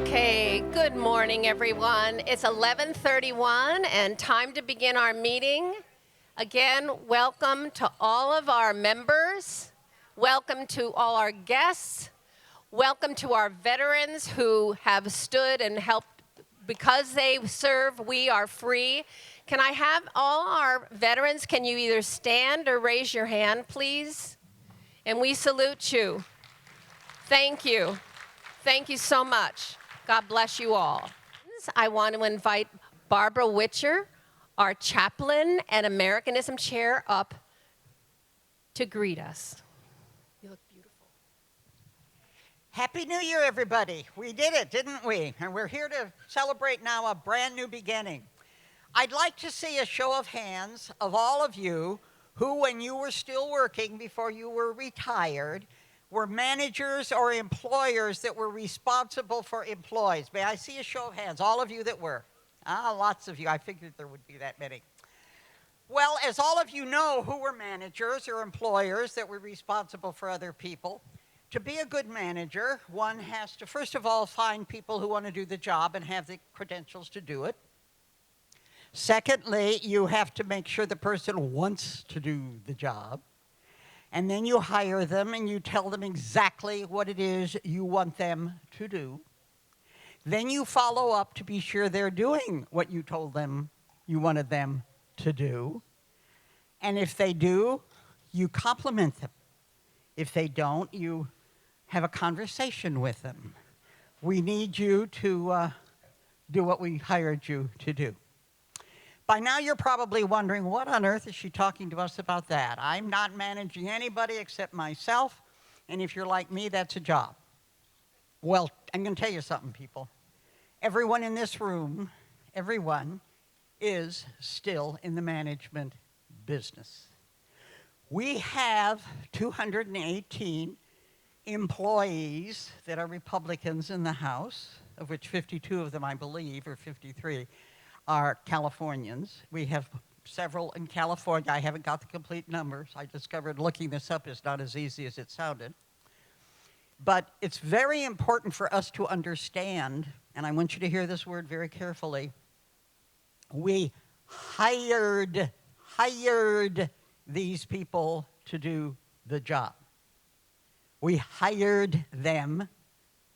Okay, good morning, everyone. It's 11:31 and time to begin our meeting. Again, welcome to all of our members. Welcome to all our guests. Welcome to our veterans who have stood and helped. Because they serve, we are free. Can I have all our veterans, can you either stand or raise your hand, please? And we salute you. Thank you. Thank you so much. God bless you all. I want to invite Barbara Witcher, our chaplain and Americanism chair, up to greet us. You look beautiful. Happy New Year, everybody. We did it, didn't we? And we're here to celebrate now a brand new beginning. I'd like to see a show of hands of all of you who, when you were still working before you were retired, were managers or employers that were responsible for employees. May I see a show of hands, all of you that were? Lots of you. I figured there would be that many. Well, as all of you know who were managers or employers that were responsible for other people, to be a good manager, one has to, first of all, find people who want to do the job and have the credentials to do it. Secondly, you have to make sure the person wants to do the job. And then you hire them and you tell them exactly what it is you want them to do. Then you follow up to be sure they're doing what you told them you wanted them to do. And if they do, you compliment them. If they don't, you have a conversation with them. We need you to do what we hired you to do. By now, you're probably wondering, what on earth is she talking to us about that? I'm not managing anybody except myself, and if you're like me, that's a job. Well, I'm going to tell you something, people. Everyone in this room, everyone, is still in the management business. We have 218 employees that are Republicans in the House, of which 52 of them, I believe, or 53, are Californians. We have several in California. I haven't got the complete numbers. I discovered looking this up is not as easy as it sounded. But it's very important for us to understand, and I want you to hear this word very carefully. We hired these people to do the job. We hired them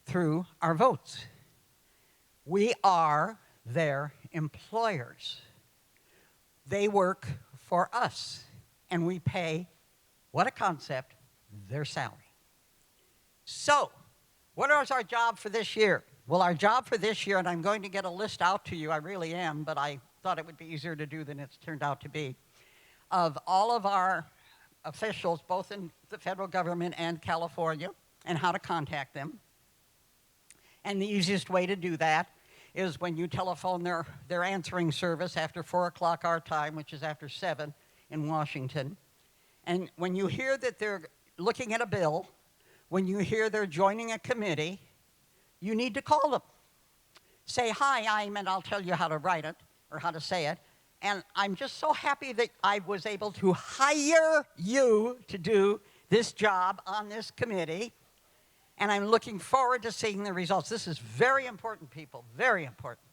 through our votes. We are their employers. They work for us, and we pay, what a concept, their salary. So, what is our job for this year? Well, our job for this year, and I'm going to get a list out to you, I really am, but I thought it would be easier to do than it's turned out to be, of all of our officials, both in the federal government and California, and how to contact them. And the easiest way to do that is when you telephone their answering service after 4 o'clock our time, which is after 7 in Washington. And when you hear that they're looking at a bill, when you hear they're joining a committee, you need to call them. Say, hi, and I'll tell you how to write it or how to say it. And I'm just so happy that I was able to hire you to do this job on this committee. And I'm looking forward to seeing the results. This is very important, people, very important.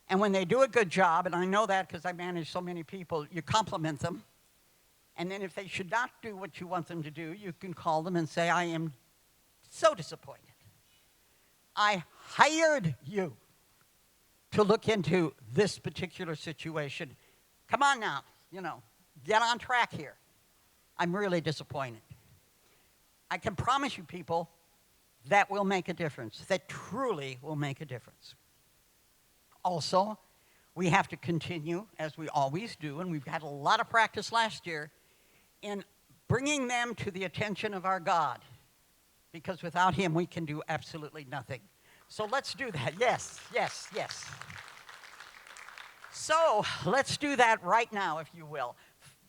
And when they do a good job, and I know that because I manage so many people, you compliment them. And then if they should not do what you want them to do, you can call them and say, I am so disappointed. I hired you to look into this particular situation. Come on now, get on track here. I'm really disappointed. I can promise you, people, that will make a difference. That truly will make a difference. Also, we have to continue, as we always do, and we've had a lot of practice last year, in bringing them to the attention of our God, because without him, we can do absolutely nothing. So let's do that. Yes. So let's do that right now, if you will.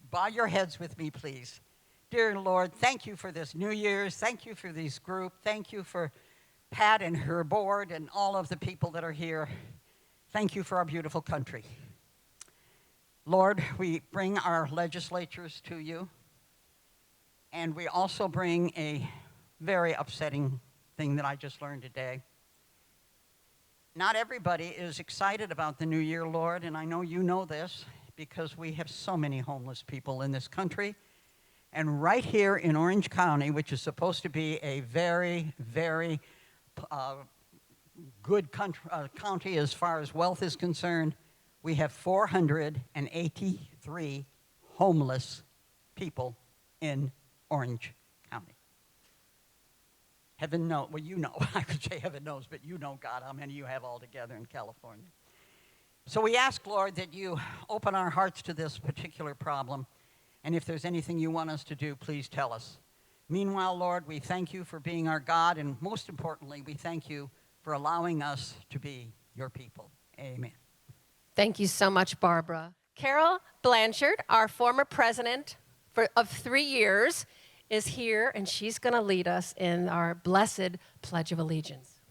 Bow your heads with me, please. Dear Lord, thank you for this New Year's. Thank you for this group. Thank you for Pat and her board and all of the people that are here. Thank you for our beautiful country. Lord, we bring our legislatures to you, and we also bring a very upsetting thing that I just learned today. Not everybody is excited about the new year, Lord, and I know you know this because we have so many homeless people in this country. And right here in Orange County, which is supposed to be a very, very good county as far as wealth is concerned, we have 483 homeless people in Orange County. Heaven knows, well, you know, I could say heaven knows, but you know, God, how many you have altogether in California. So we ask, Lord, that you open our hearts to this particular problem, and if there's anything you want us to do, please tell us. Meanwhile, Lord, we thank you for being our God, and most importantly, we thank you for allowing us to be your people. Amen. Thank you so much, Barbara. Carol Blanchard, our former president of 3 years, is here, and she's going to lead us in our blessed Pledge of Allegiance.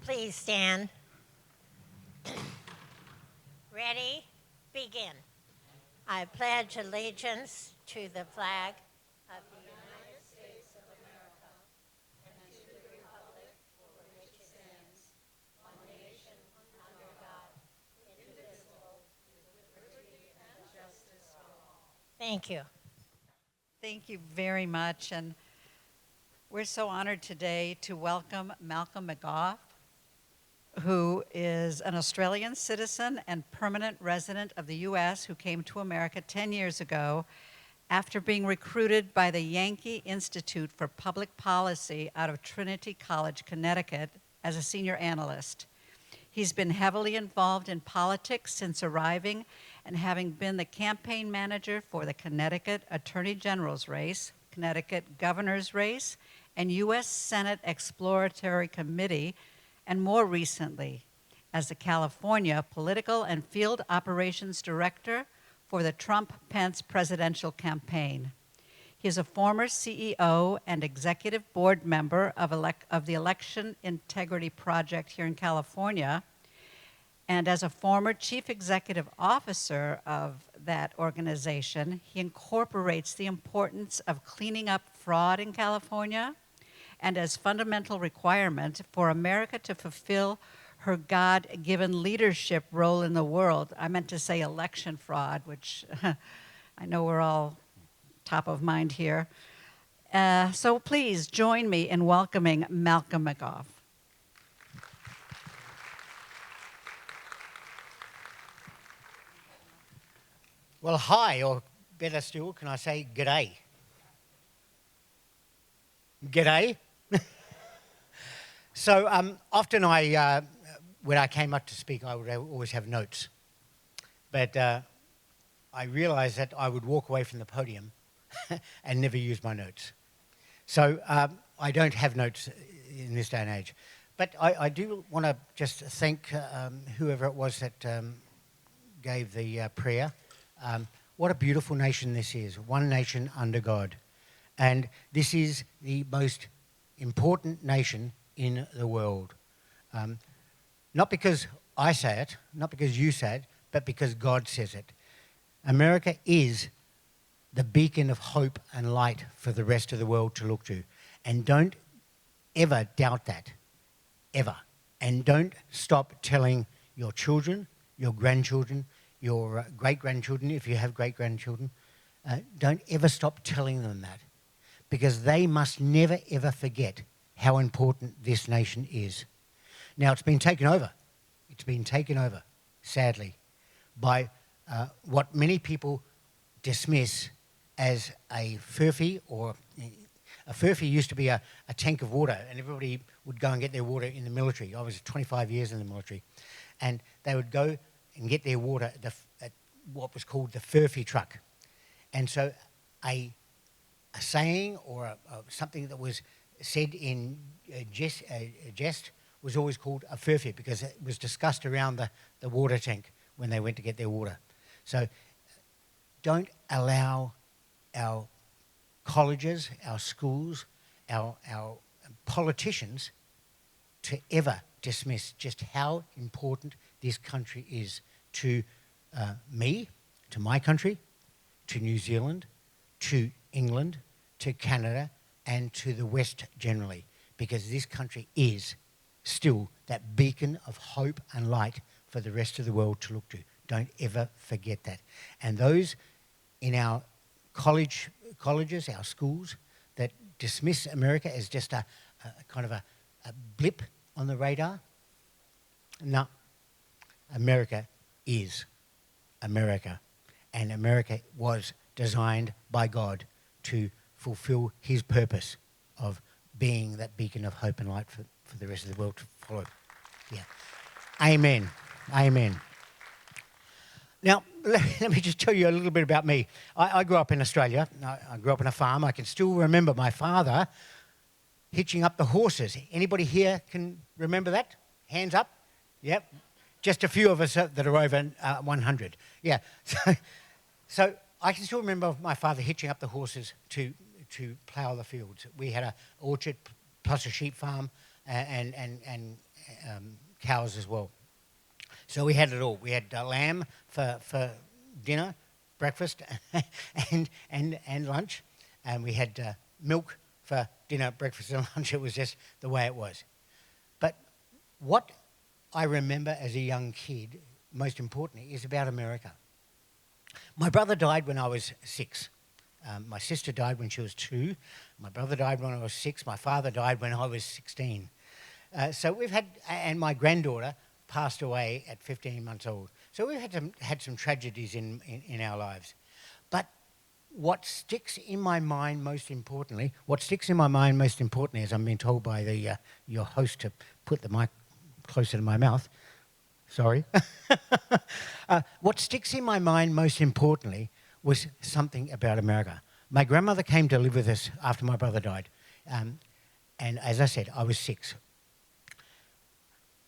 Please stand. Ready? Begin. I pledge allegiance to the flag of the United States of America and to the republic for which it stands, one nation under God, indivisible, with liberty and justice for all. Thank you. Thank you very much. And we're so honored today to welcome Malcolm McGough, who is an Australian citizen and permanent resident of the U.S. who came to America 10 years ago after being recruited by the Yankee Institute for Public Policy out of Trinity College, Connecticut, as a senior analyst. He's been heavily involved in politics since arriving and having been the campaign manager for the Connecticut Attorney General's race, Connecticut Governor's race, and U.S. Senate Exploratory Committee, and more recently as the California Political and Field Operations Director for the Trump-Pence presidential campaign. He is a former CEO and executive board member of the Election Integrity Project here in California, and as a former chief executive officer of that organization, he incorporates the importance of cleaning up fraud in California and as fundamental requirement for America to fulfill her God-given leadership role in the world. I meant to say election fraud, which I know we're all top of mind here. So please join me in welcoming Malcolm McGough. Well, hi, or better still, can I say g'day? G'day. So often when I came up to speak, I would always have notes. But I realized that I would walk away from the podium and never use my notes. So I don't have notes in this day and age. But I do want to just thank whoever it was that gave the prayer. What a beautiful nation this is, one nation under God. And this is the most important nation in the world. Not because I say it, not because you say it, but because God says it. America is the beacon of hope and light for the rest of the world to look to. And don't ever doubt that, ever. And don't stop telling your children, your grandchildren, your great-grandchildren, if you have great-grandchildren, don't ever stop telling them that, because they must never, ever forget how important this nation is. Now, it's been taken over. It's been taken over, sadly, by what many people dismiss as a furphy, or a furphy used to be a tank of water, and everybody would go and get their water in the military. I was 25 years in the military. And they would go and get their water at what was called the furphy truck. And so a saying or something that was said in jest was always called a furphy, because it was discussed around the water tank when they went to get their water. So don't allow our colleges, our schools, our politicians to ever dismiss just how important this country is to me, to my country, to New Zealand, to England, to Canada, and to the West generally, because this country is still that beacon of hope and light for the rest of the world to look to. Don't ever forget that. And those in our colleges, our schools, that dismiss America as just a kind of a blip on the radar, no, America is America. And America was designed by God to fulfill his purpose of being that beacon of hope and light for the rest of the world to follow. Yeah. Amen. Amen. Now, let me just tell you a little bit about me. I grew up in Australia. I grew up on a farm. I can still remember my father hitching up the horses. Anybody here can remember that? Hands up? Yep. Just a few of us that are over 100. Yeah. So I can still remember my father hitching up the horses to plough the fields. We had an orchard plus a sheep farm and cows as well. So we had it all. We had lamb for dinner, breakfast, and lunch, and we had milk for dinner, breakfast, and lunch. It was just the way it was. But what I remember as a young kid, most importantly, is about America. My brother died when I was 6. My sister died when she was 2. My brother died when I was 6. My father died when I was 16. So we've had, and my granddaughter passed away at 15 months old. So we've had some tragedies in our lives. But what sticks in my mind most importantly, as I'm being told by your host to put the mic closer to my mouth, sorry. What sticks in my mind most importantly was something about America. My grandmother came to live with us after my brother died. And as I said, I was 6.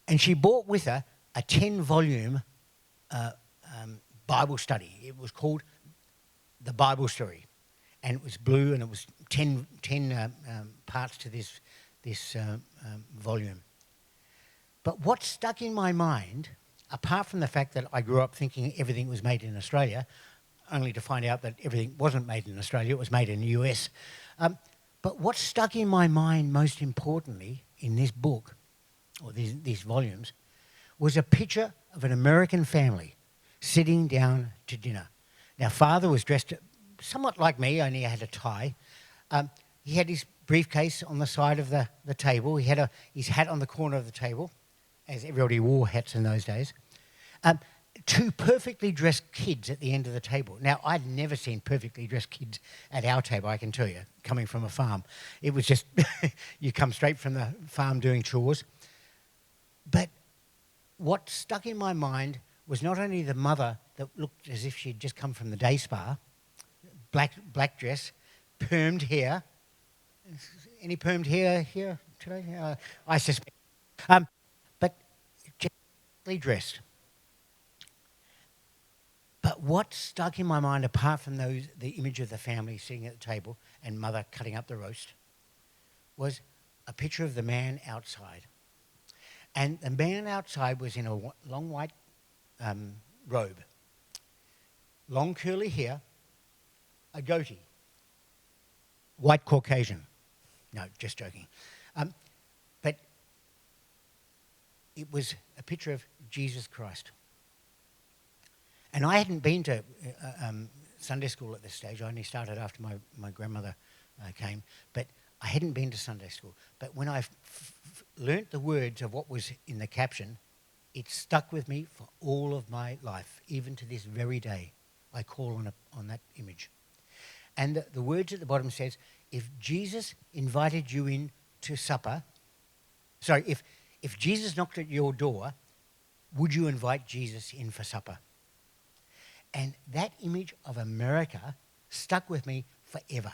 And she brought with her a 10-volume Bible study. It was called The Bible Story. And it was blue, and it was 10 parts to this volume. But what stuck in my mind, apart from the fact that I grew up thinking everything was made in Australia, only to find out that everything wasn't made in Australia, it was made in the US. But what stuck in my mind most importantly in this book, or these volumes, was a picture of an American family sitting down to dinner. Now, father was dressed somewhat like me, only he had a tie. He had his briefcase on the side of the table. He had his hat on the corner of the table, as everybody wore hats in those days. 2 perfectly dressed kids at the end of the table. Now, I'd never seen perfectly dressed kids at our table, I can tell you, coming from a farm. It was just, you come straight from the farm doing chores. But what stuck in my mind was not only the mother that looked as if she'd just come from the day spa, black dress, permed hair. Any permed hair here today? I suspect. But gently dressed. But what stuck in my mind, apart from the image of the family sitting at the table and mother cutting up the roast, was a picture of the man outside. And the man outside was in a long white robe, long curly hair, a goatee, white Caucasian. No, just joking. But it was a picture of Jesus Christ. And I hadn't been to Sunday school at this stage. I only started after my grandmother came. But I hadn't been to Sunday school. But when I learnt the words of what was in the caption, it stuck with me for all of my life, even to this very day. I call on that image. And the words at the bottom says, if Jesus invited you in to supper, if Jesus knocked at your door, would you invite Jesus in for supper? And that image of America stuck with me forever.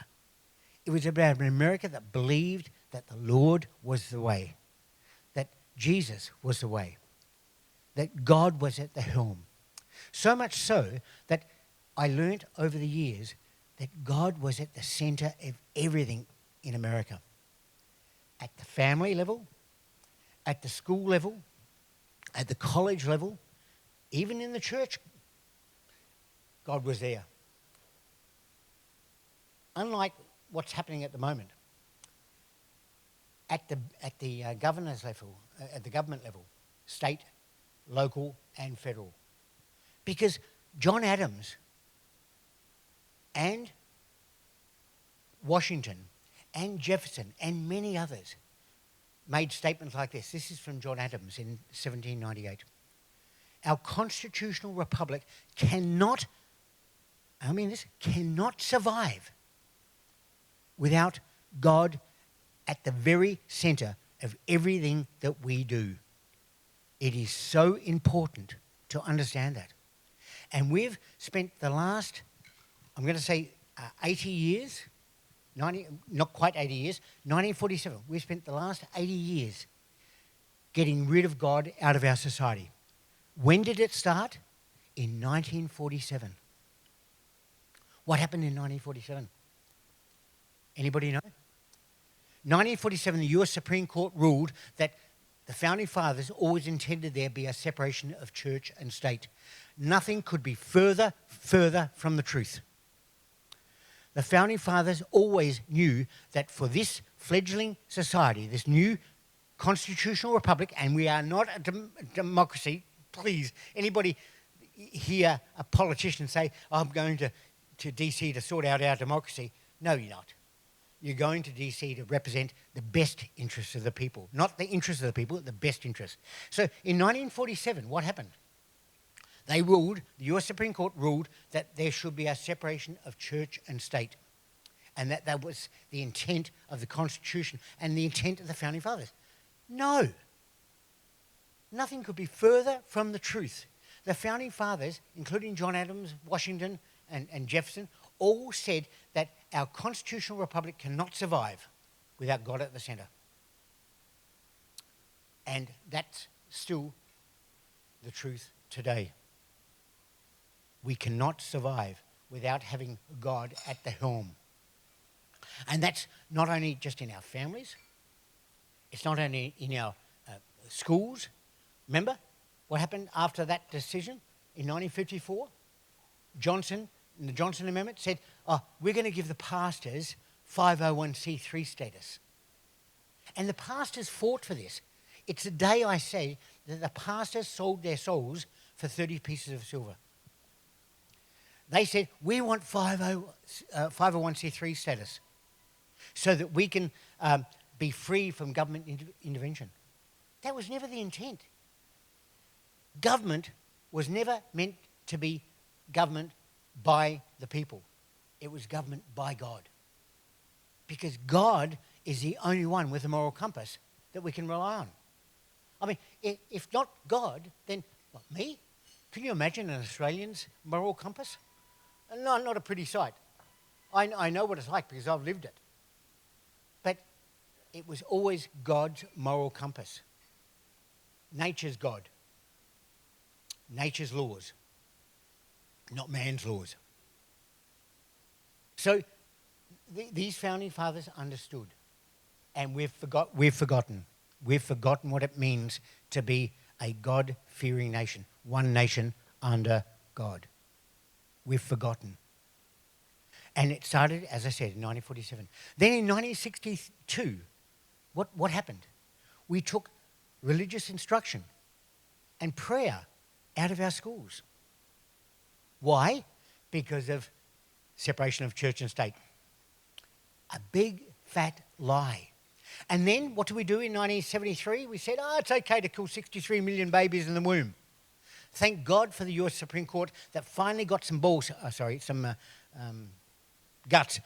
It was about an America that believed that the Lord was the way, that Jesus was the way, that God was at the helm. So much so that I learnt over the years that God was at the center of everything in America. At the family level, at the school level, at the college level, even in the church, God was there. Unlike what's happening at the moment. at the governor's level, at the government level, state, local, and federal. Because John Adams and Washington and Jefferson and many others made statements like this. This is from John Adams in 1798. Our constitutional republic cannot survive without God at the very center of everything that we do. It is so important to understand that. And we've spent the last, I'm going to say 80 years, not quite 80 years, 1947, we've spent the last 80 years getting rid of God out of our society. When did it start? In 1947. What happened in 1947? Anybody know? 1947, the US Supreme Court ruled that the Founding Fathers always intended there be a separation of church and state. Nothing could be further from the truth. The Founding Fathers always knew that for this fledgling society, this new constitutional republic, and we are not a democracy, please, anybody hear a politician say, oh, I'm going to DC to sort out our democracy? No, you're not. You're going to DC to represent the best interests of the people. Not the interests of the people, the best interests. So in 1947, what happened? They ruled, the US Supreme Court ruled that there should be a separation of church and state. And that was the intent of the Constitution and the intent of the Founding Fathers. No. Nothing could be further from the truth. The Founding Fathers, including John Adams, Washington, and Jefferson, all said that our constitutional republic cannot survive without God at the center. And that's still the truth today. We cannot survive without having God at the helm. And that's not only just in our families, it's not only in our schools. Remember what happened after that decision in 1954? The Johnson Amendment said, oh, we're going to give the pastors 501c3 status. And the pastors fought for this. It's the day I say that the pastors sold their souls for 30 pieces of silver. They said, we want 501c3 status so that we can be free from government intervention. That was never the intent. Government was never meant to be government by the people. It was government by God. Because God is the only one with a moral compass that we can rely on. I mean, if not God, then what, me? Can you imagine an Australian's moral compass? No, not a pretty sight. I know what it's like because I've lived it. But it was always God's moral compass. Nature's God. Nature's laws. Not man's laws. So these Founding Fathers understood. And we've forgotten. We've forgotten what it means to be a God-fearing nation. One nation under God. We've forgotten. And it started, as I said, in 1947. Then in 1962, what happened? We took religious instruction and prayer out of our schools. Why? Because of separation of church and state. A big, fat lie. And then what did we do in 1973? We said, it's okay to kill 63 million babies in the womb. Thank God for the US Supreme Court that finally got some guts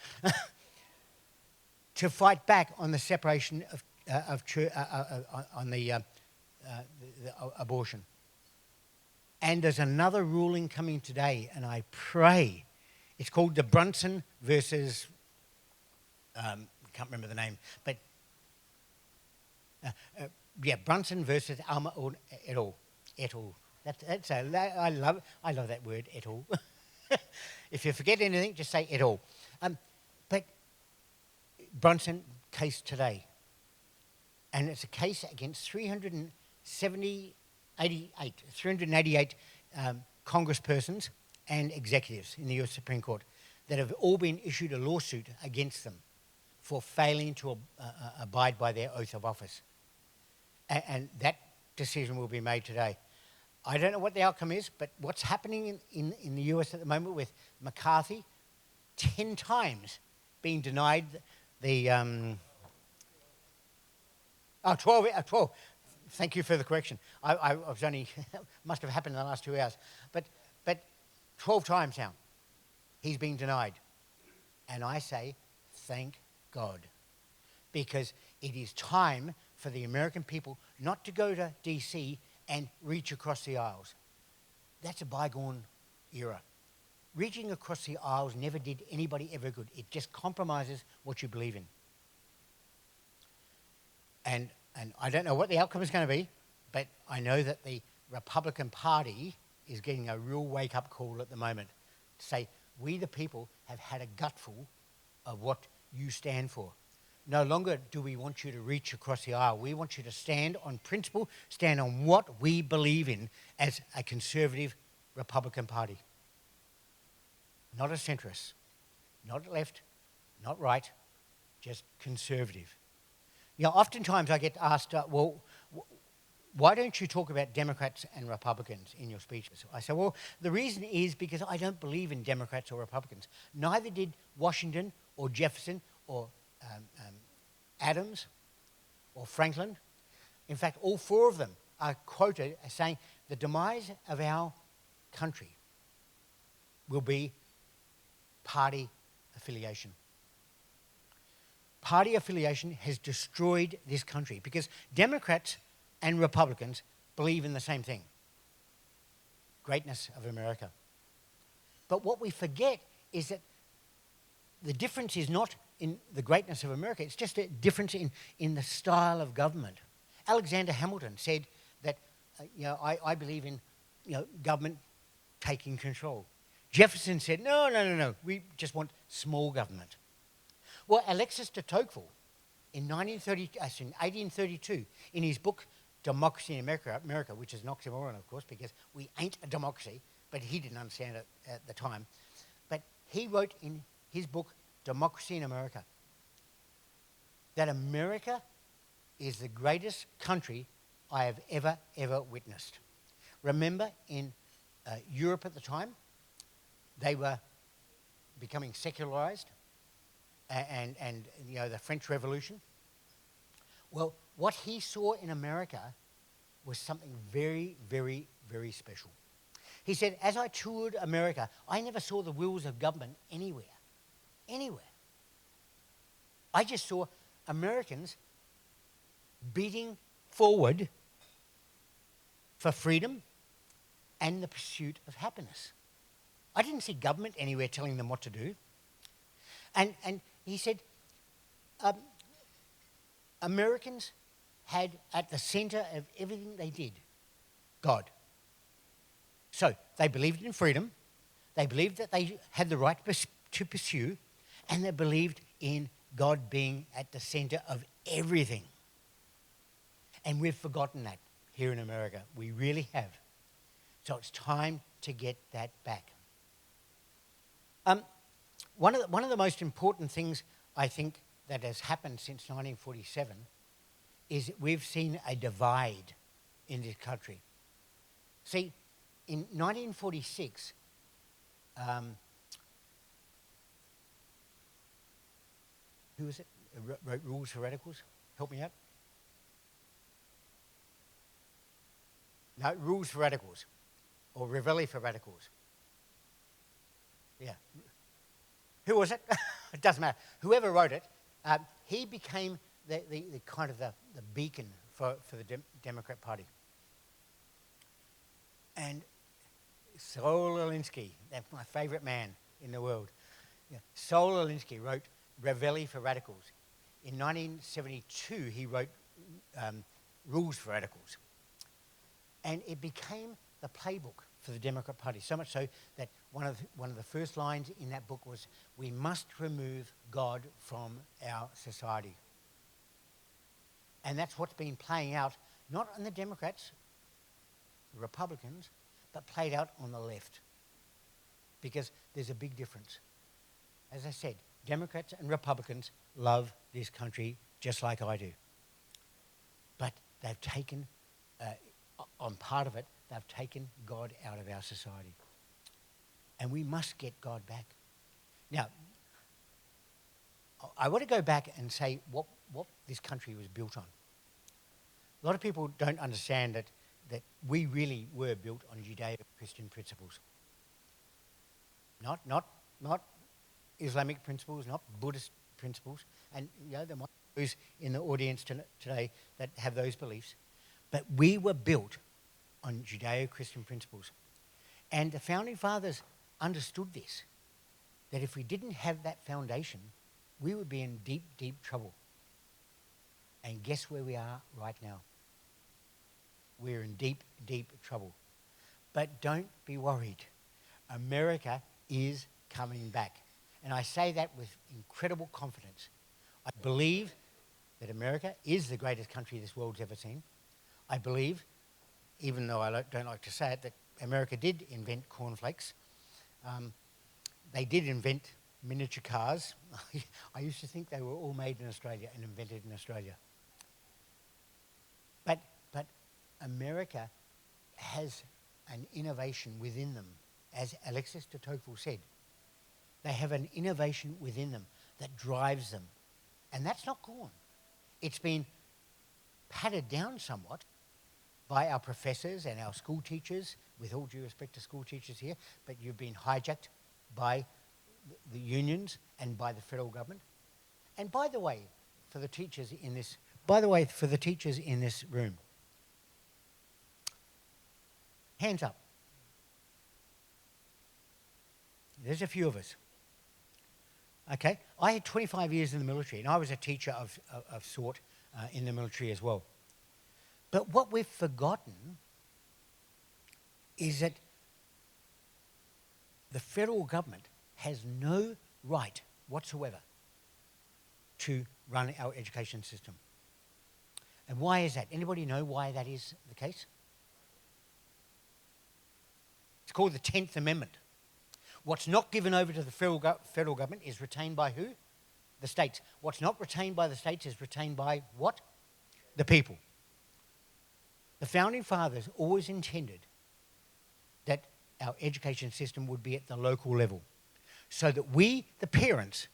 to fight back on the separation of church, on the abortion. And there's another ruling coming today, and I pray, it's called the Brunson versus, I can't remember the name, but Brunson versus Alma et al. Et al. I love that word, et al. If you forget anything, just say et al. But Brunson case today, and it's a case against 388 congresspersons and executives in the US Supreme Court that have all been issued a lawsuit against them for failing to abide by their oath of office. And that decision will be made today. I don't know what the outcome is, but what's happening in the US at the moment with McCarthy 10 times being denied the 12. Thank you for the correction. I was only, must have happened in the last 2 hours. But 12 times now, he's been denied. And I say, thank God. Because it is time for the American people not to go to DC and reach across the aisles. That's a bygone era. Reaching across the aisles never did anybody ever good. It just compromises what you believe in. And I don't know what the outcome is going to be, but I know that the Republican Party is getting a real wake-up call at the moment to say, we the people have had a gutful of what you stand for. No longer do we want you to reach across the aisle. We want you to stand on principle, stand on what we believe in as a conservative Republican Party. Not a centrist, not left, not right, just conservative. You know, oftentimes I get asked, why don't you talk about Democrats and Republicans in your speeches? I say, well, the reason is because I don't believe in Democrats or Republicans. Neither did Washington or Jefferson or Adams or Franklin. In fact, all four of them are quoted as saying the demise of our country will be party affiliation. Party affiliation has destroyed this country because Democrats and Republicans believe in the same thing: greatness of America. But what we forget is that the difference is not in the greatness of America, it's just a difference in the style of government. Alexander Hamilton said that, I believe in, government taking control. Jefferson said, no, we just want small government. Well, Alexis de Tocqueville, in 1832, in his book, Democracy in America, which is an oxymoron, of course, because we ain't a democracy, but he didn't understand it at the time. But he wrote in his book, Democracy in America, that America is the greatest country I have ever witnessed. Remember, in Europe at the time, they were becoming secularized, and the French Revolution. Well, what he saw in America was something very, very, very special. He said, as I toured America, I never saw the wheels of government anywhere. I just saw Americans beating forward for freedom and the pursuit of happiness. I didn't see government anywhere telling them what to do. And he said, Americans had at the center of everything they did God. So they believed in freedom, they believed that they had the right to pursue, and they believed in God being at the center of everything. And we've forgotten that here in America. We really have. So it's time to get that back. One of the most important things I think that has happened since 1947 is that we've seen a divide in this country. See, in 1946, who was it? Wrote Rules for Radicals? Help me out. No, Rules for Radicals, or Revelli for Radicals. Yeah. Who was it? It doesn't matter. Whoever wrote it, he became the kind of the beacon for the Democrat Party. And Saul Alinsky, that's my favorite man in the world. Yeah. Saul Alinsky wrote Revelli for Radicals. In 1972, he wrote Rules for Radicals. And it became the playbook for the Democrat Party, so much so that one of the first lines in that book was, we must remove God from our society. And that's what's been playing out, not on the Democrats, the Republicans, but played out on the left. Because there's a big difference. As I said, Democrats and Republicans love this country just like I do. But they've taken, on part of it, they've taken God out of our society. And we must get God back. Now, I want to go back and say what this country was built on. A lot of people don't understand that we really were built on Judeo-Christian principles. Not Islamic principles, not Buddhist principles. And there might be those in the audience today that have those beliefs. But we were built on Judeo-Christian principles. And the Founding Fathers understood this, that if we didn't have that foundation, we would be in deep, deep trouble. And guess where we are right now? We're in deep, deep trouble. But don't be worried. America is coming back. And I say that with incredible confidence. I believe that America is the greatest country this world's ever seen. I believe, even though I don't like to say it, that America did invent cornflakes. They did invent miniature cars. I used to think they were all made in Australia and invented in Australia. But America has an innovation within them. As Alexis de Tocqueville said, they have an innovation within them that drives them. And that's not gone. It's been patted down somewhat by our professors and our school teachers, with all due respect to school teachers here, but you've been hijacked by the unions and by the federal government. And by the way, for the teachers in this room, hands up. There's a few of us. Okay, I had 25 years in the military, and I was a teacher of sort in the military as well. But what we've forgotten is that the federal government has no right whatsoever to run our education system. And why is that? Anybody know why that is the case? It's called the 10th Amendment. What's not given over to the federal government is retained by who? The states. What's not retained by the states is retained by what? The people. The Founding Fathers always intended that our education system would be at the local level, so that we, the parents,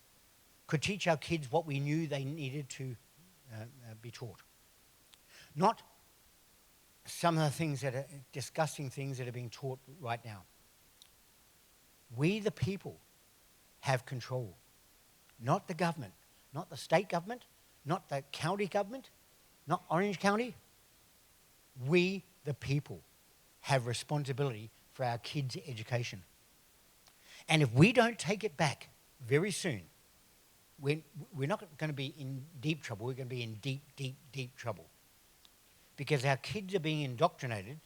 could teach our kids what we knew they needed to be taught. Not some of the things that are disgusting things that are being taught right now. We, the people, have control. Not the government, not the state government, not the county government, not Orange County. We, the people, have responsibility for our kids' education. And if we don't take it back very soon, we're not going to be in deep trouble. We're going to be in deep, deep, deep trouble. Because our kids are being indoctrinated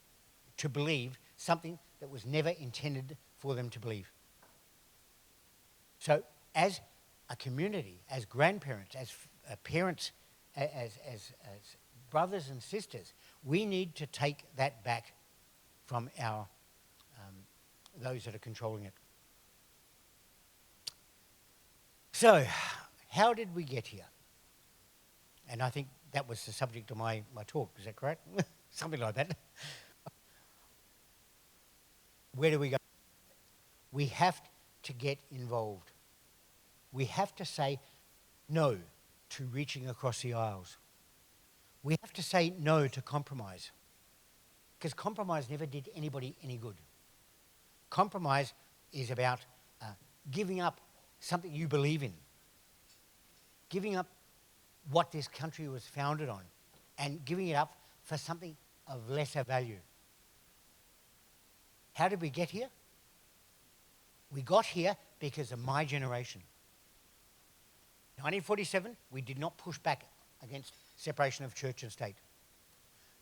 to believe something that was never intended for them to believe. So as a community, as grandparents, as parents, as brothers and sisters, we need to take that back from our those that are controlling it. So, how did we get here? And I think that was the subject of my talk. Is that correct? Something like that. Where do we go? We have to get involved. We have to say no to reaching across the aisles. We have to say no to compromise. Because compromise never did anybody any good. Compromise is about giving up something you believe in. Giving up what this country was founded on and giving it up for something of lesser value. How did we get here? We got here because of my generation. 1947, we did not push back against separation of church and state.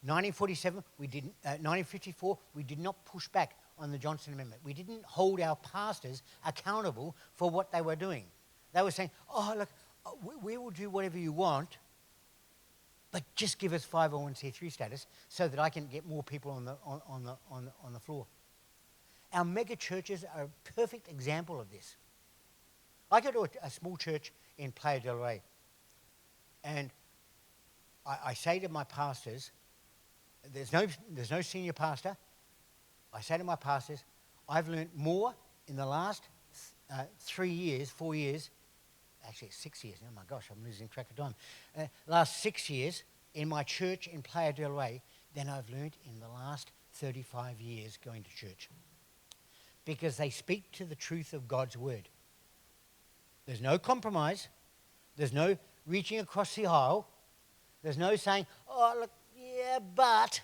1954, we did not push back on the Johnson Amendment. We didn't hold our pastors accountable for what they were doing. They were saying, oh, look, we will do whatever you want, but just give us 501c3 status so that I can get more people on the floor. Our mega churches are a perfect example of this. I go to a small church in Playa del Rey, And I say to my pastors, there's no senior pastor. I say to my pastors, I've learned more in the last 3 years, 4 years, actually 6 years. Oh my gosh, I'm losing track of time. Last 6 years in my church in Playa del Rey than I've learned in the last 35 years going to church. Because they speak to the truth of God's word. There's no compromise. There's no reaching across the aisle. There's no saying, oh, look, yeah, but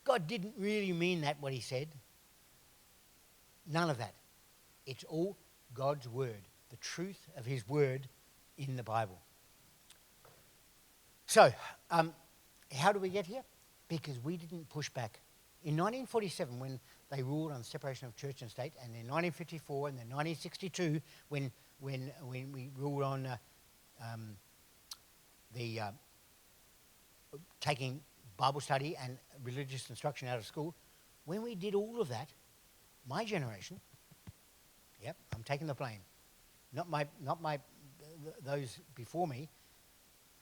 God didn't really mean that, what he said. None of that. It's all God's word, the truth of his word in the Bible. So, how do we get here? Because we didn't push back. In 1947, when they ruled on the separation of church and state, and in 1954 and then 1962, when we ruled on taking Bible study and religious instruction out of school, when we did all of that, my generation, yep, I'm taking the blame, not those before me,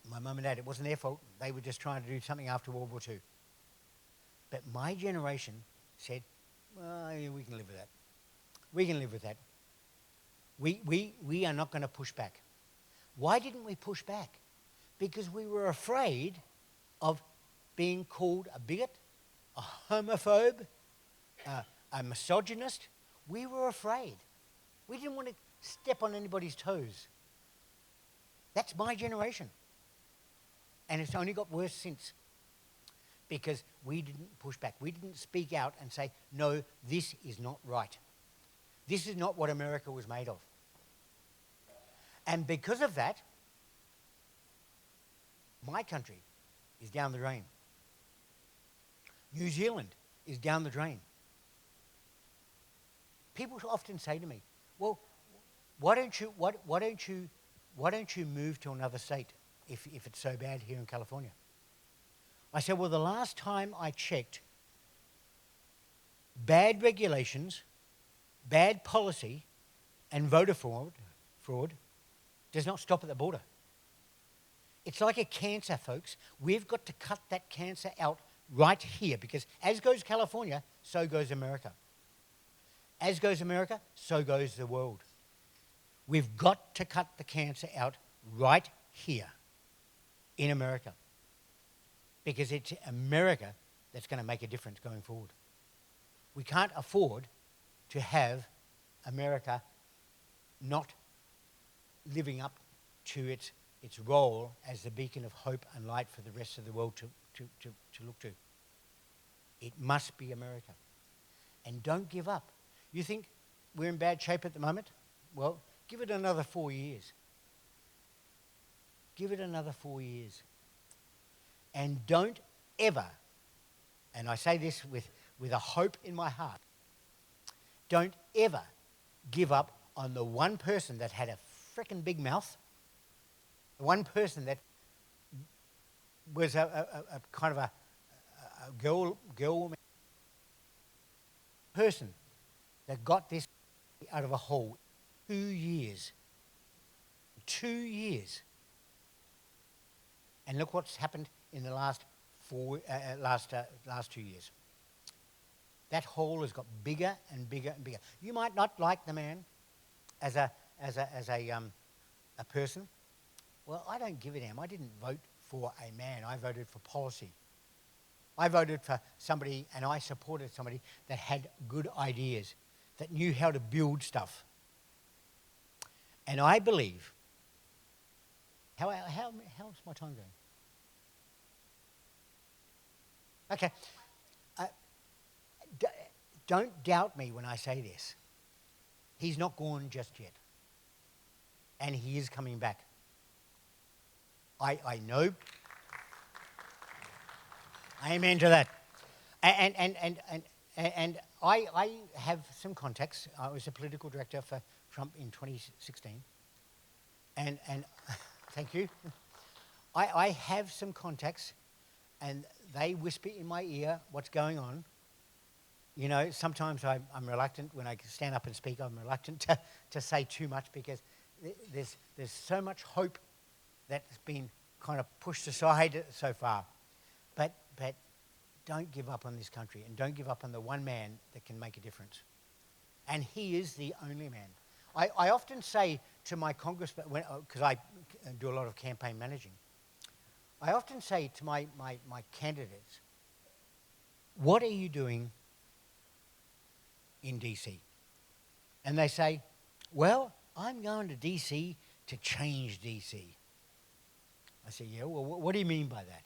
my mum and dad, it wasn't their fault. They were just trying to do something after World War II. But my generation said, well, yeah, we can live with that. We can live with that. We are not going to push back. Why didn't we push back? Because we were afraid of being called a bigot, a homophobe, a misogynist. We were afraid. We didn't want to step on anybody's toes. That's my generation. And it's only got worse since. Because we didn't push back. We didn't speak out and say, no, this is not right. This is not what America was made of. And because of that, my country is down the drain. New Zealand is down the drain. People often say to me, well, why don't you move to another state if it's so bad here in California? I said, well, the last time I checked, bad regulations, bad policy, and voter fraud does not stop at the border. It's like a cancer, folks. We've got to cut that cancer out right here, because as goes California, so goes America. As goes America, so goes the world. We've got to cut the cancer out right here in America, because it's America that's going to make a difference going forward. We can't afford to have America not living up to its role as the beacon of hope and light for the rest of the world to look to. It must be America. And don't give up. You think we're in bad shape at the moment? Well, give it another 4 years. Give it another 4 years. And don't ever, and I say this with a hope in my heart, don't ever give up on the one person that had a frickin' big mouth, the one person that was a kind of a girl person that got this out of a hole. 2 years. 2 years. And look what's happened in the last 2 years. That hole has got bigger and bigger and bigger. You might not like the man as a person. Well, I don't give a damn. I didn't vote for a man. I voted for policy. I voted for somebody, and I supported somebody that had good ideas, that knew how to build stuff. And I believe, how's my time going? Okay. Don't doubt me when I say this. He's not gone just yet. And he is coming back. I know. Amen to that. And I have some contacts. I was a political director for Trump in 2016. And thank you. I have some contacts, and they whisper in my ear what's going on. You know, sometimes I'm reluctant when I stand up and speak. I'm reluctant to say too much, because there's so much hope that's been kind of pushed aside so far. But don't give up on this country, and don't give up on the one man that can make a difference. And he is the only man. I often say to my congressman, because I do a lot of campaign managing, I often say to my candidates, what are you doing in DC? And they say, well, I'm going to DC to change DC. I say, yeah, well, what do you mean by that?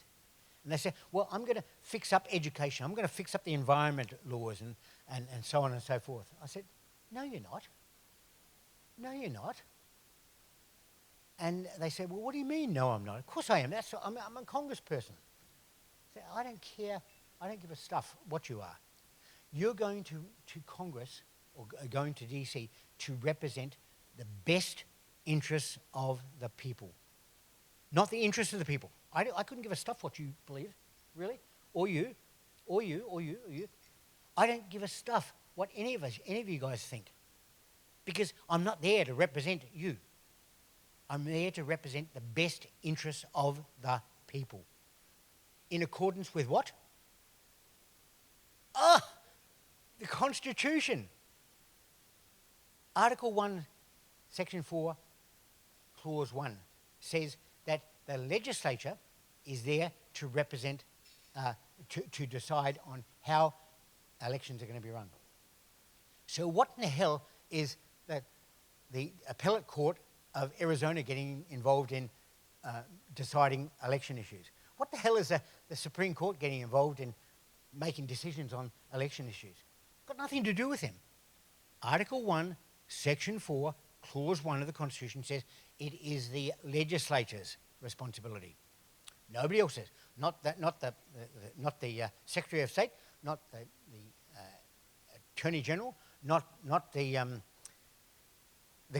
And they say, well, I'm going to fix up education. I'm going to fix up the environment laws and so on and so forth. I said, no, you're not. No, you're not. And they said, well, what do you mean, no, I'm not? Of course I am. I'm a congressperson. I said, I don't care. I don't give a stuff what you are. You're going to Congress or going to DC to represent the best interests of the people, not the interests of the people. I couldn't give a stuff what you believe, really, or you. I don't give a stuff what any of you guys think, because I'm not there to represent you. I'm there to represent the best interests of the people. In accordance with what? The Constitution. Article 1, Section 4, Clause 1 says that the legislature is there to represent, to decide on how elections are going to be run. So what in the hell is the appellate court of Arizona getting involved in deciding election issues? What the hell is the Supreme Court getting involved in making decisions on election issues? Got nothing to do with them. Article 1, Section 4, Clause 1 of the Constitution says it is the legislature's responsibility. Nobody else says. Not the Secretary of State, not the Attorney General, not the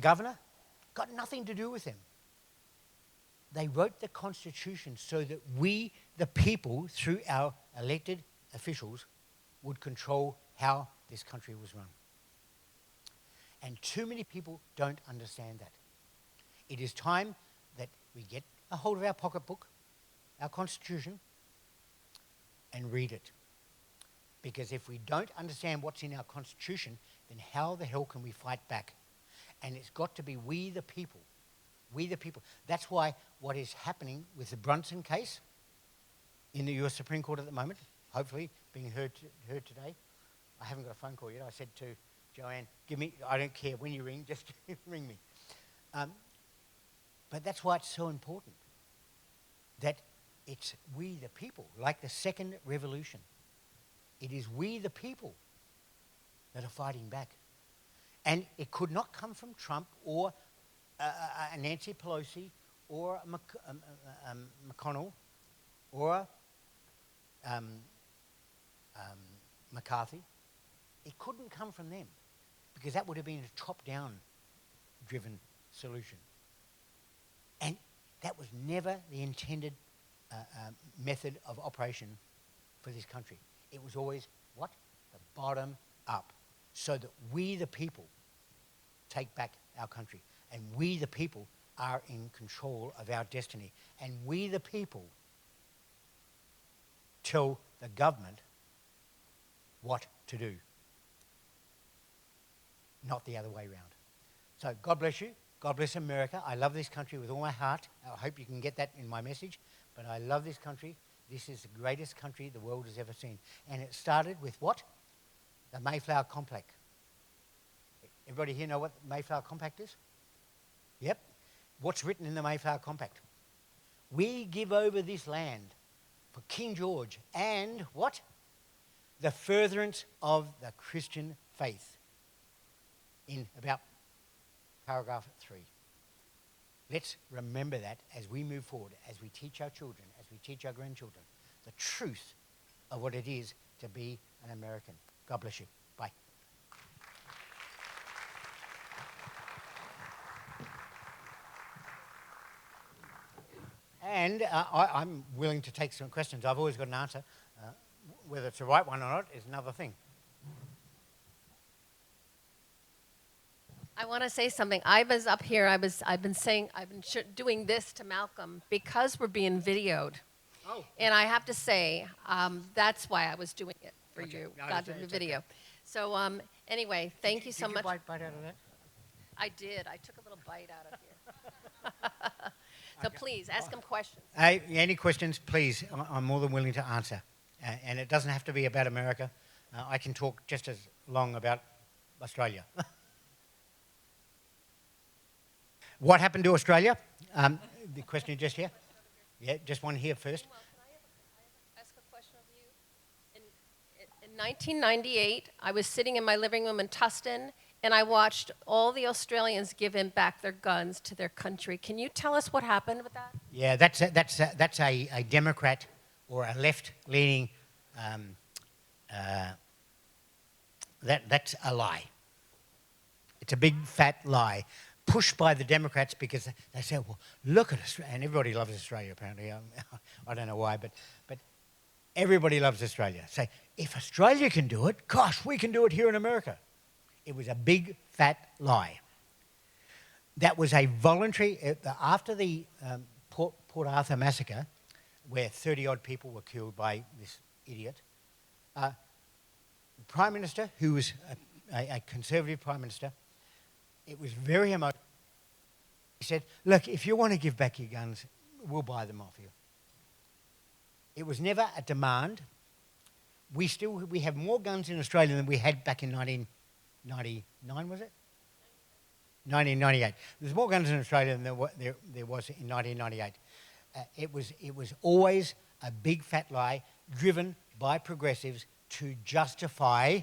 governor. Got nothing to do with them. They wrote the Constitution so that we, the people, through our elected officials, would control how this country was run. And too many people don't understand that. It is time that we get a hold of our pocketbook, our Constitution, and read it. Because if we don't understand what's in our Constitution, then how the hell can we fight back? And it's got to be we the people. We the people. That's why what is happening with the Brunson case in the US Supreme Court at the moment, hopefully being heard today. I haven't got a phone call yet. I said to Joanne, I don't care when you ring, just ring me. But that's why it's so important that it's we the people, like the second revolution. It is we the people that are fighting back. And it could not come from Trump or Nancy Pelosi or McConnell or McCarthy. It couldn't come from them, because that would have been a top-down driven solution. And that was never the intended method of operation for this country. It was always, what? The bottom up, so that we the people take back our country. And we the people are in control of our destiny. And we the people tell the government what to do. Not the other way around. So God bless you. God bless America. I love this country with all my heart. I hope you can get that in my message. But I love this country. This is the greatest country the world has ever seen. And it started with what? The Mayflower Compact. Everybody here know what the Mayflower Compact is? Yep. What's written in the Mayflower Compact? We give over this land for King George and what? The furtherance of the Christian faith. In about paragraph 3. Let's remember that as we move forward, as we teach our children, as we teach our grandchildren, the truth of what it is to be an American. God bless you. Bye. And I'm willing to take some questions. I've always got an answer. Whether it's the right one or not is another thing. I want to say something. I was up here. I've been doing this to Malcolm because we're being videoed. Oh. And I have to say, that's why I was doing it for Okay. you, No, got it's the okay. video. So anyway, thank you so much. Did you bite out of that? I did. I took a little bite out of here. So please ask him questions. Hey, any questions, please? I'm more than willing to answer. And it doesn't have to be about America. I can talk just as long about Australia. What happened to Australia? The question just here? Yeah, just one here first. Well, can I ask a question of you? In 1998, I was sitting in my living room in Tustin, and I watched all the Australians give back their guns to their country. Can you tell us what happened with that? Yeah, that's a Democrat or a left-leaning. That's a lie. It's a big fat lie, pushed by the Democrats because they say, "Well, look at Australia," and everybody loves Australia. Apparently, I don't know why, but everybody loves Australia. Say, if Australia can do it, gosh, we can do it here in America. It was a big fat lie. That was a voluntary, after the Port Arthur massacre, where 30-odd people were killed by this idiot, the Prime Minister, who was a Conservative Prime Minister, it was very emotional. He said, look, if you want to give back your guns, we'll buy them off you. It was never a demand. We have more guns in Australia than we had back in 1999, was it? 1998. There's more guns in Australia than there was in 1998. It was always a big fat lie driven by progressives to justify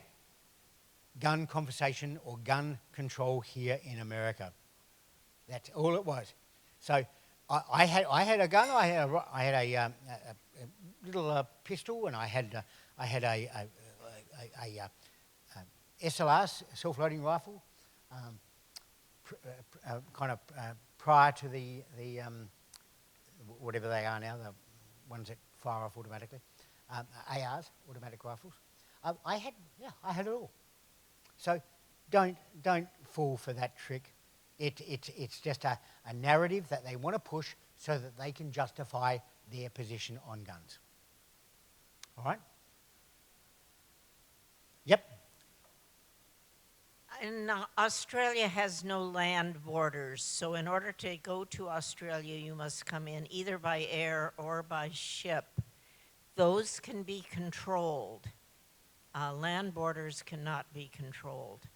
gun confiscation or gun control here in America. That's all it was. So I had a gun. I had a little pistol, and I had a SLR, self-loading rifle, kind of prior to the whatever they are now, the ones that fire off automatically, ARs, automatic rifles. I had it all. So don't fall for that trick. It's just a narrative that they want to push so that they can justify their position on guns. All right? Yep. And Australia has no land borders, so in order to go to Australia, you must come in either by air or by ship. Those can be controlled. Land borders cannot be controlled.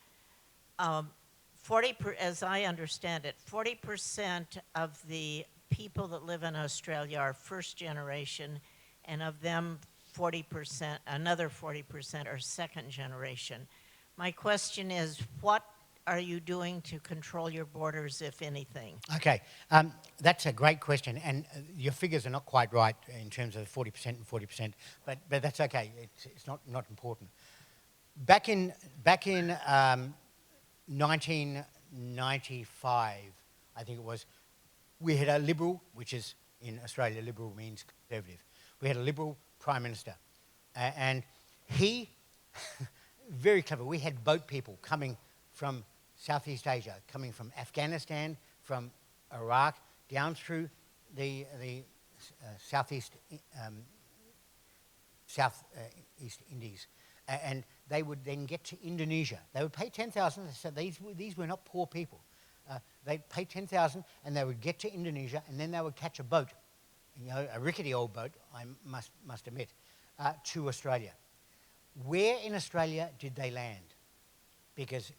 As I understand it, 40% of the people that live in Australia are first generation, and of them, another 40% are second generation. My question is, what are you doing to control your borders, if anything? Okay, that's a great question, and your figures are not quite right in terms of 40% and 40%, but that's okay. It's not important. Back in 1995, I think it was, we had a Liberal, which is in Australia, Liberal means Conservative. We had a Liberal Prime Minister, and he, very clever, we had boat people coming from Southeast Asia, coming from Afghanistan, from Iraq, down through the Southeast Indies, and they would then get to Indonesia. They would pay $10,000. They said these were not poor people. They'd pay $10,000, and they would get to Indonesia, and then they would catch a boat, a rickety old boat, I must admit, to Australia. Where in Australia did they land? Because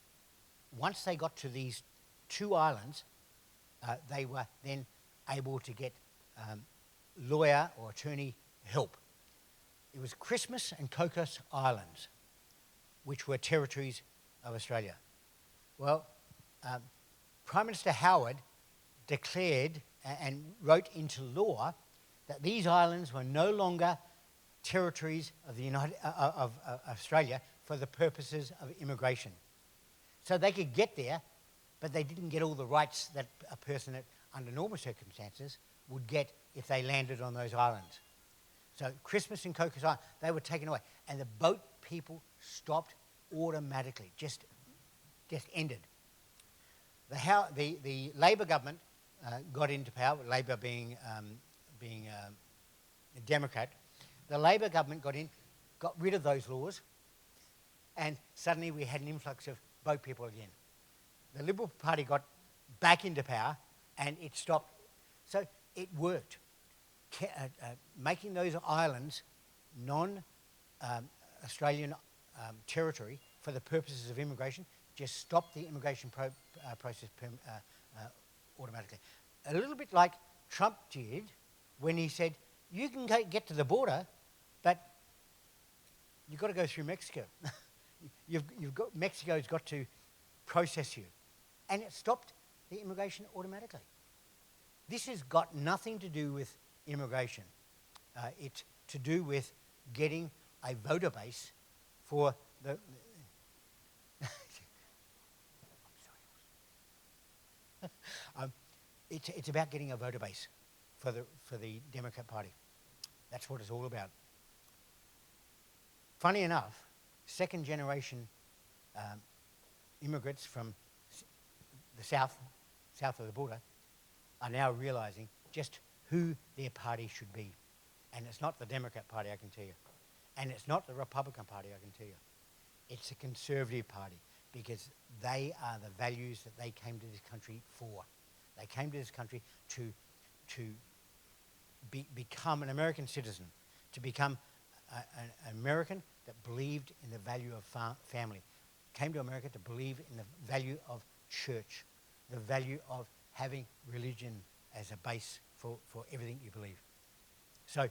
once they got to these two islands, they were then able to get lawyer or attorney help. It was Christmas and Cocos Islands, which were territories of Australia. Well, Prime Minister Howard declared and wrote into law that these islands were no longer territories of of Australia for the purposes of immigration. So they could get there, but they didn't get all the rights that a person under normal circumstances would get if they landed on those islands. So Christmas and Cocos Island, they were taken away. And the boat people stopped automatically, just ended. the Labor government got into power, Labor being a Democrat. The Labor government got rid of those laws, and suddenly we had an influx of boat people again. The Liberal Party got back into power, and it stopped. So it worked. Making those islands non-Australian territory for the purposes of immigration just stopped the immigration process automatically. A little bit like Trump did when he said, you can get to the border, but you've got to go through Mexico. Mexico's got to process you. And it stopped the immigration automatically. This has got nothing to do with immigration. It's to do with getting a voter base for the... it's about getting a voter base for the Democrat Party. That's what it's all about. Funny enough, second generation immigrants from the south of the border, are now realizing just who their party should be. And it's not the Democrat Party, I can tell you. And it's not the Republican Party, I can tell you. It's a conservative party, because they are the values that they came to this country for. They came to this country to become an American citizen, to become an American that believed in the value of family. Came to America to believe in the value of church, the value of having religion as a base for everything you believe. So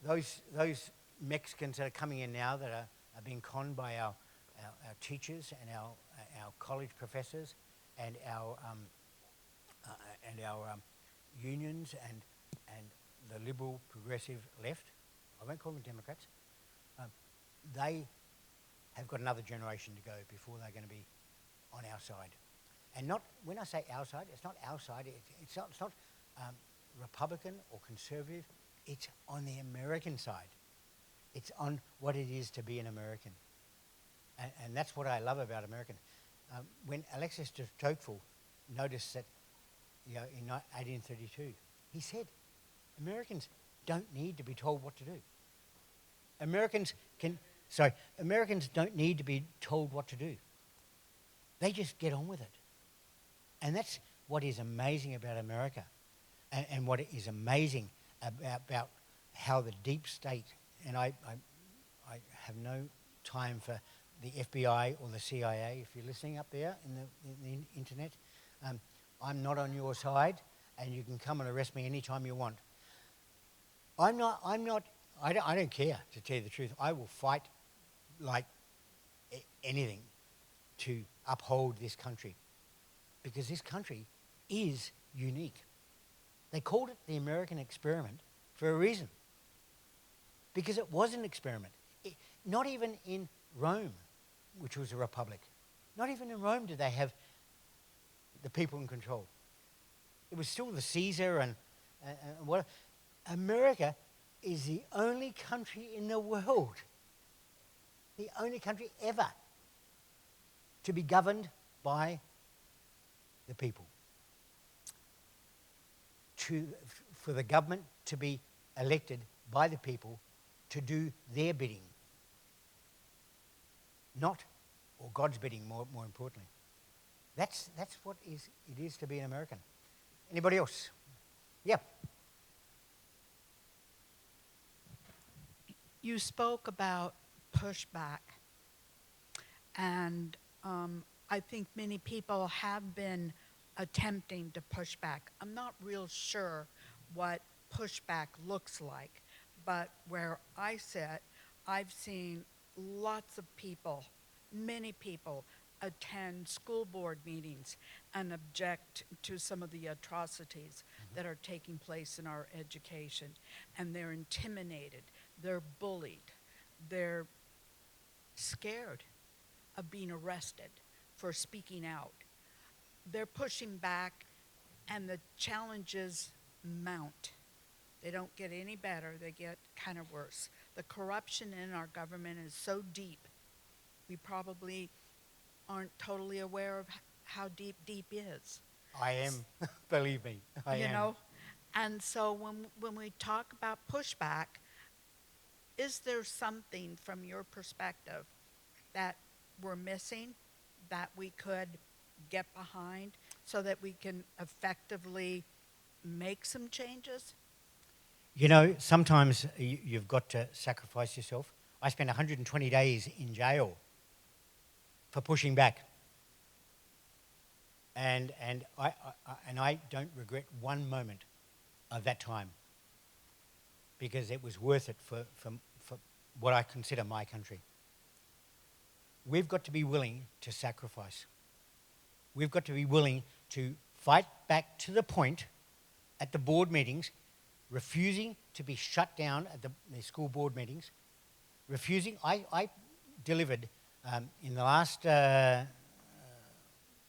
those Mexicans that are coming in now that are being conned by our teachers and our college professors and our unions and the liberal progressive left, I won't call them Democrats, they have got another generation to go before they're going to be on our side. And not, when I say our side, it's not our side, it's not Republican or conservative, it's on the American side. It's on what it is to be an American. And that's what I love about American. When Alexis de Tocqueville noticed that, in 1832, he said, Americans don't need to be told what to do. Americans don't need to be told what to do. They just get on with it. And that's what is amazing about America, and what is amazing about how the deep state, and I have no time for the FBI or the CIA, if you're listening up there in the internet, I'm not on your side, and you can come and arrest me anytime you want. I don't care, to tell you the truth. I will fight like anything to uphold this country, because this country is unique. They called it the American experiment for a reason, because it was an experiment. Not even in Rome, which was a republic, not even in Rome did they have the people in control. It was still the Caesar and what. America is the only country in the world, the only country ever, to be governed by the people. For the government to be elected by the people to do their bidding. Or God's bidding, more importantly. That's what it is to be an American. Anybody else? Yeah. You spoke about pushback, and I think many people have been attempting to push back. I'm not real sure what pushback looks like, but where I sit, I've seen lots of people, many people, attend school board meetings and object to some of the atrocities that are taking place in our education. And they're intimidated, they're bullied, they're scared of being arrested for speaking out. They're pushing back, and the challenges mount. They don't get any better, they get kind of worse. The corruption in our government is so deep, we probably aren't totally aware of how deep is. I am, believe me, I You am. know, and so when we talk about pushback, is there something from your perspective that we're missing that we could get behind so that we can effectively make some changes? You know, sometimes you've got to sacrifice yourself. I spent 120 days in jail for pushing back. And I don't regret one moment of that time, because it was worth it for what I consider my country. We've got to be willing to sacrifice. We've got to be willing to fight back to the point at the board meetings, refusing to be shut down at the school board meetings, refusing. I delivered in the last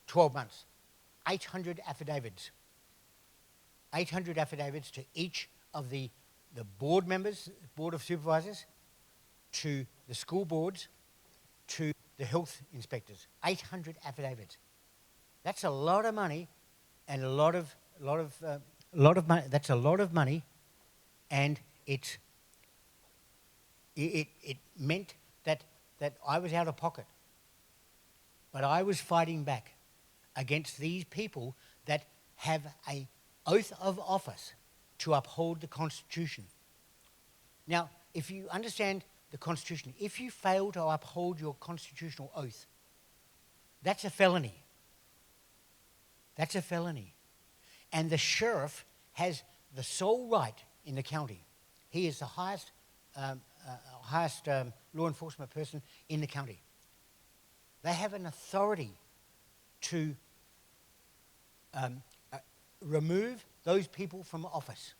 12 months 800 affidavits. 800 affidavits to each of the board members, board of supervisors, to the school boards, to the health inspectors. 800 affidavits. That's a lot of money, and a lot of money. That's a lot of money, and it meant that I was out of pocket. But I was fighting back against these people that have an oath of office to uphold the Constitution. Now, if you understand the Constitution, if you fail to uphold your constitutional oath, that's a felony. That's a felony. And the sheriff has the sole right in the county. He is the highest law enforcement person in the county. They have an authority to remove those people from office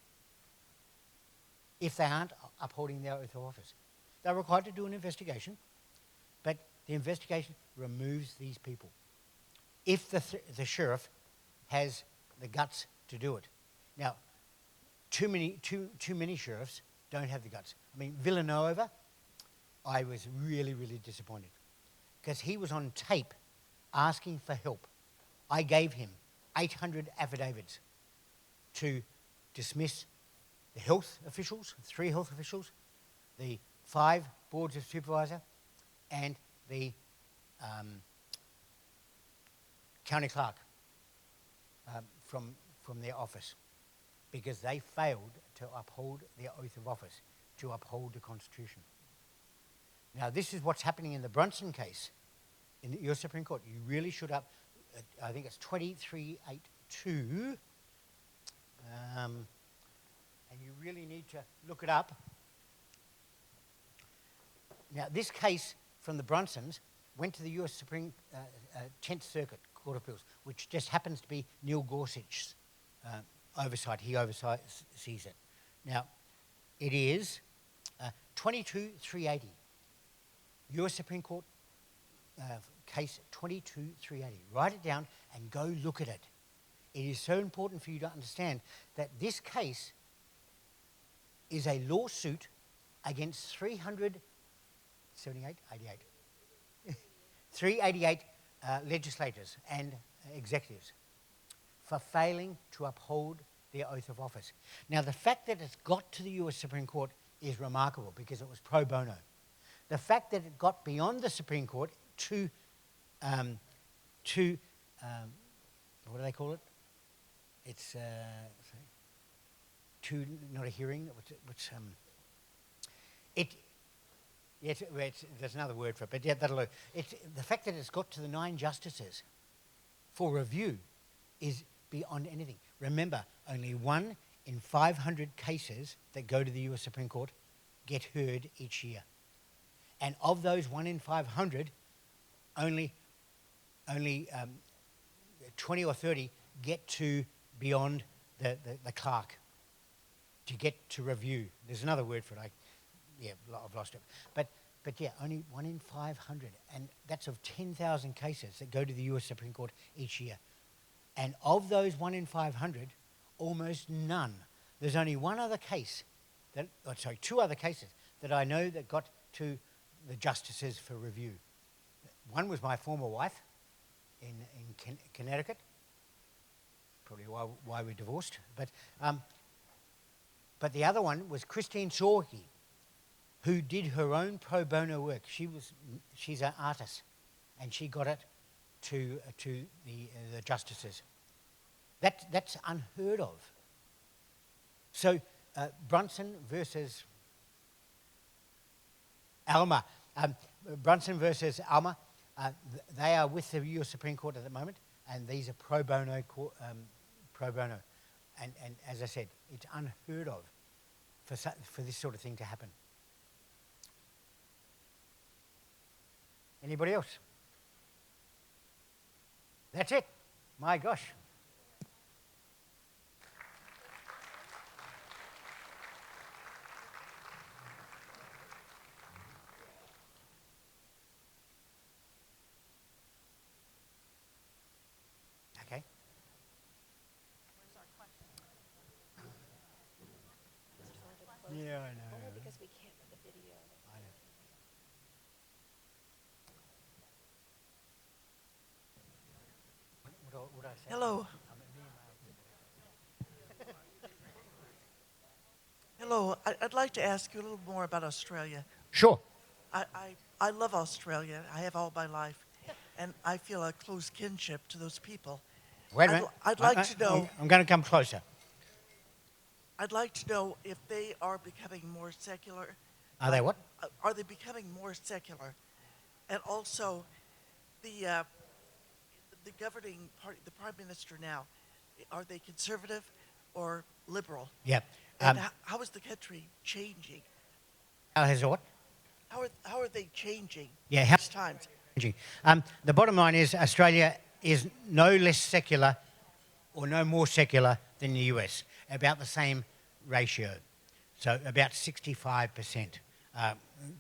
if they aren't upholding their oath of office. They're required to do an investigation, but the investigation removes these people if the sheriff has the guts to do it. Now, too many sheriffs don't have the guts. I mean, Villanova, I was really, really disappointed because he was on tape asking for help. I gave him 800 affidavits to dismiss the health officials, 3 health officials, the 5 boards of supervisor, and the county clerk from their office, because they failed to uphold their oath of office, to uphold the Constitution. Now, this is what's happening in the Brunson case in the US Supreme Court. You really should I think it's 2382, and you really need to look it up. Now, this case from the Brunsons went to the US Supreme 10th Circuit Court of Appeals, which just happens to be Neil Gorsuch's oversight. He oversees it. Now, it is 22380. US Supreme Court case 22380. Write it down and go look at it. It is so important for you to understand that this case is a lawsuit against 388 legislators and executives for failing to uphold their oath of office. Now, the fact that it's got to the US Supreme Court is remarkable because it was pro bono. The fact that it got beyond the Supreme Court to what do they call it? It's not a hearing. There's another word for it, but yeah, that'll do. It's the fact that it's got to the 9 justices for review is beyond anything. Remember, only 1 in 500 cases that go to the US Supreme Court get heard each year. And of those 1 in 500, only 20 or 30 get to beyond the clerk to get to review. There's another word for it. I've lost it. But yeah, only 1 in 500. And that's of 10,000 cases that go to the US Supreme Court each year. And of those 1 in 500, almost none. There's only 2 other cases that I know that got to the justices for review. One was my former wife Connecticut. Probably why we're divorced. But the other one was Christine Sorge, who did her own pro bono work. She's an artist, and she got it to the justices. That's unheard of. So Brunson versus Alma. Brunson versus Alma, they are with the U.S. Supreme Court at the moment, and these are pro bono. And as I said, it's unheard of for this sort of thing to happen. Anybody else? That's it. My gosh. Okay. Yeah, I know. Only because we can't with the video. I know. What would I say? Hello. Hello. I'd like to ask you a little more about Australia. Sure. I love Australia. I have all my life. And I feel a close kinship to those people. Wait a minute. I'd like to know. I'm going to come closer. I'd like to know if they are becoming more secular. Are they what? Are they becoming more secular? And also, the governing party, the prime minister now, are they conservative or liberal? Yep. And how is the country changing? How has what? How are they changing? Yeah, how- these times? The bottom line is Australia is no less secular or no more secular than the US, about the same ratio. So about 65%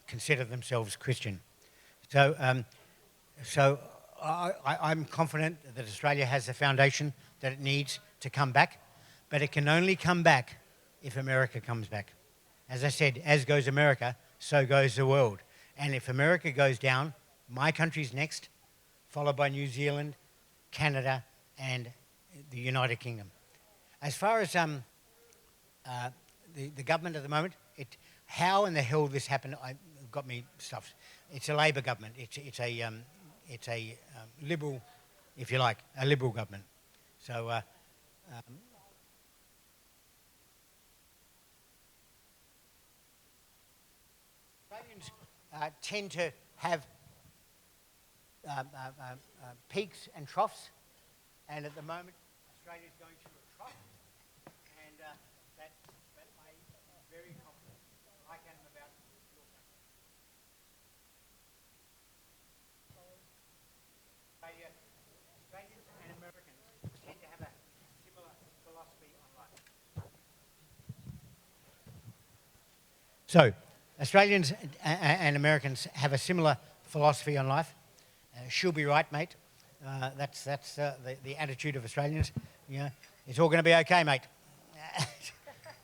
consider themselves Christian. So, I'm confident that Australia has the foundation that it needs to come back, but it can only come back if America comes back. As I said, as goes America, so goes the world. And if America goes down, my country's next, followed by New Zealand, Canada, and the United Kingdom. As far as the government at the moment, how in the hell this happened, got me stuffed. It's a Labor government. It's a liberal, if you like, a liberal government. So Australians tend to have peaks and troughs, and at the moment Australia is going through a trough, and that I am very confident, like I am about your country. Australians and Americans tend to have a similar philosophy on life. So, Australians and Americans have a similar philosophy on life. She'll be right, mate. That's the attitude of Australians. You know, it's all going to be okay, mate.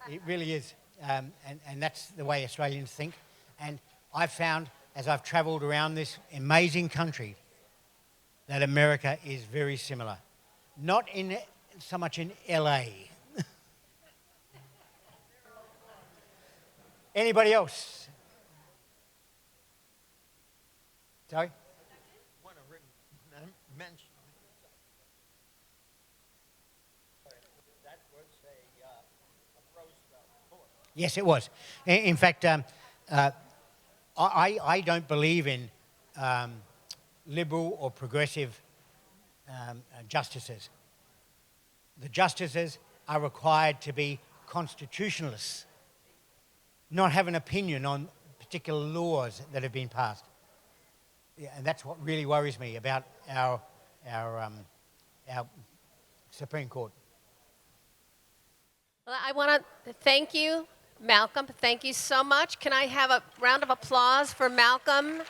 It really is, and that's the way Australians think. And I've found, as I've travelled around this amazing country, that America is very similar. Not in so much in LA. Anybody else? Sorry? Mention. That was a prose poem. Yes, it was. In fact, I don't believe in liberal or progressive justices. The justices are required to be constitutionalists, not have an opinion on particular laws that have been passed. Yeah, and that's what really worries me about our Supreme Court. Well, I want to thank you, Malcolm. Thank you so much. Can I have a round of applause for Malcolm?